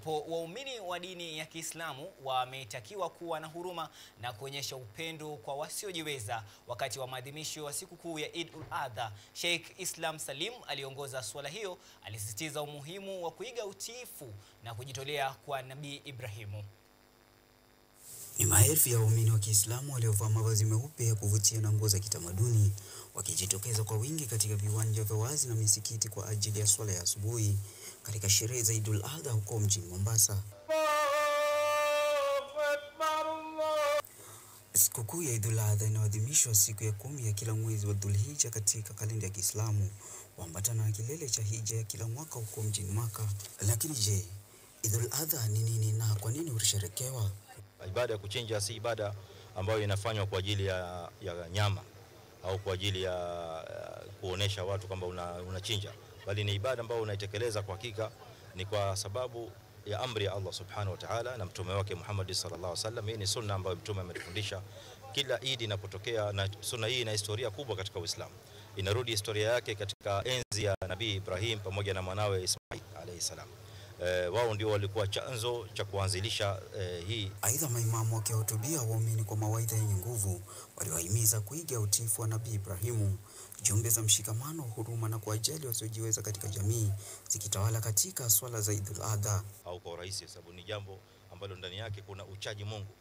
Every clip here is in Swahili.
ambapo waumini wa dini ya Kiislamu wametakiwa kuwa na huruma na kuonyesha upendo kwa wasiojiweza wakati wa maadhimisho ya sikukuu ya Eid ul-Adha. Sheikh Islam Salim aliongoza swala hiyo, alisisitiza umuhimu wa kuiga utiifu na kujitolea kwa Nabii Ibrahimu. Ni maelfu ya waumini wa Kiislamu waliovaa mavazi meupe ya kuvutia na nguo za kitamaduni wakijitokeza kwa wingi katika viwanja vya wazi na misikiti kwa ajili ya swala ya asubuhi katika sherehe za Eid ul-Adha huko mjini Mombasa. Sikukuu ya Eid ul-Adha inaadhimishwa siku ya 10 ya kila mwezi wa Dhulhijja katika kalenda ya Kiislamu, huambatana na kilele cha hija ya kila mwaka huko mjini Makkah. Lakini je, Eid ul-Adha ni nini na kwa nini husherekewa? Ibada ya kuchinja si ibada ambayo inafanywa kwa ajili ya nyama au kwa ajili ya kuonesha watu kwamba unachinja, bali ni ibada ambayo unaitekeleza kwa hakika ni kwa sababu ya amri ya Allah subhanahu wa ta'ala na mtume wake Muhammad sallallahu alaihi wasallam. Hii ni sunna ambayo mtume ametufundisha kila Eid inapotokea, na sunna hii ina historia kubwa katika Uislamu. Inarudi historia yake katika enzi ya Nabii Ibrahim pamoja na mwanawe Ismail alayhi salam. Wao ndio walikuwa chanzo cha kuanzilisha hii. Aidha, maimamu wakihutubia waumini kwa mawaidha yenye nguvu waliwahimiza kuiga utiifu wa Nabii Ibrahimu, jumbe za mshikamano, huruma na kuwajali wasiojiweza katika jamii zikitawala katika swala za Eid ul-Adha. Au kwa urahisi, sababu ni jambo ambalo ndani yake kuna uchaji Mungu.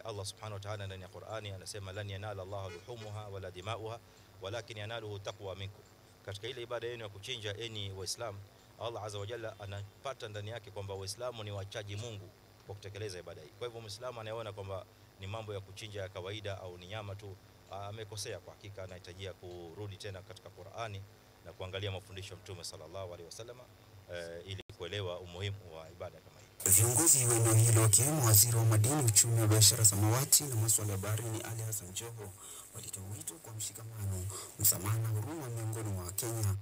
Allah subhanahu wa ta'ala ndani ya Qur'ani anasema lan yanala Allahu luhumuha wala dima'uha walakin yanaluhu taqwa minkum. Katika ile ibada yenu ya kuchinja, enyi Waislamu, Allah azza wa jalla anapata ndani yake kwamba Waislamu ni wachaji Mungu kwa kutekeleza ibada hii. Kwa hivyo Muislamu anayeona kwamba ni mambo ya kuchinja ya kawaida au ni nyama tu, amekosea kwa hakika. Anahitaji kurudi tena katika Qur'ani na kuangalia mafundisho ya Mtume sallallahu alaihi wasallam ili kuelewa umuhimu wa ibada kama hii. Viongozi wa eneo hilo wakiwemo waziri wa madini, uchumi wa biashara samawati na masuala ya baharini Ali Hassan Joho walitoa wito kwa mshikamano, msamaha na huruma miongoni mwa Wakenya.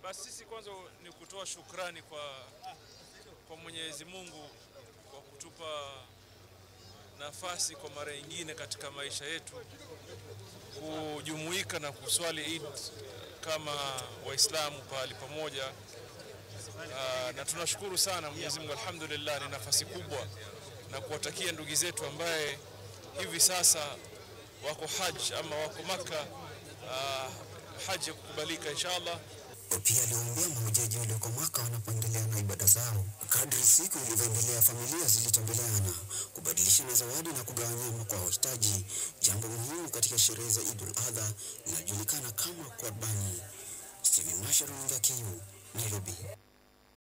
Basi sisi kwanza ni kutoa shukrani kwa Mwenyezi Mungu kwa kutupa nafasi kwa mara nyingine katika maisha yetu kujumuika na kuswali Eid kama Waislamu pale pamoja. Na tunashukuru sana Mwenyezi Mungu, alhamdulillah, ni nafasi kubwa, na kuwatakia ndugu zetu ambaye hivi sasa wako haji ama wako Makkah, haji kukubalika inshallah. Pia aliombea mahujaji walioko Makkah wanapoendelea na ibada zao. Kadri siku ilivyoendelea, familia zilitembeleana, kubadilishana zawadi na kugawa nyama kwa wahitaji, jambo muhimu katika sherehe za Eid ul-Adha linajulikana kama Qurbani. Steven Masharu, Runinga KU, Nairobi.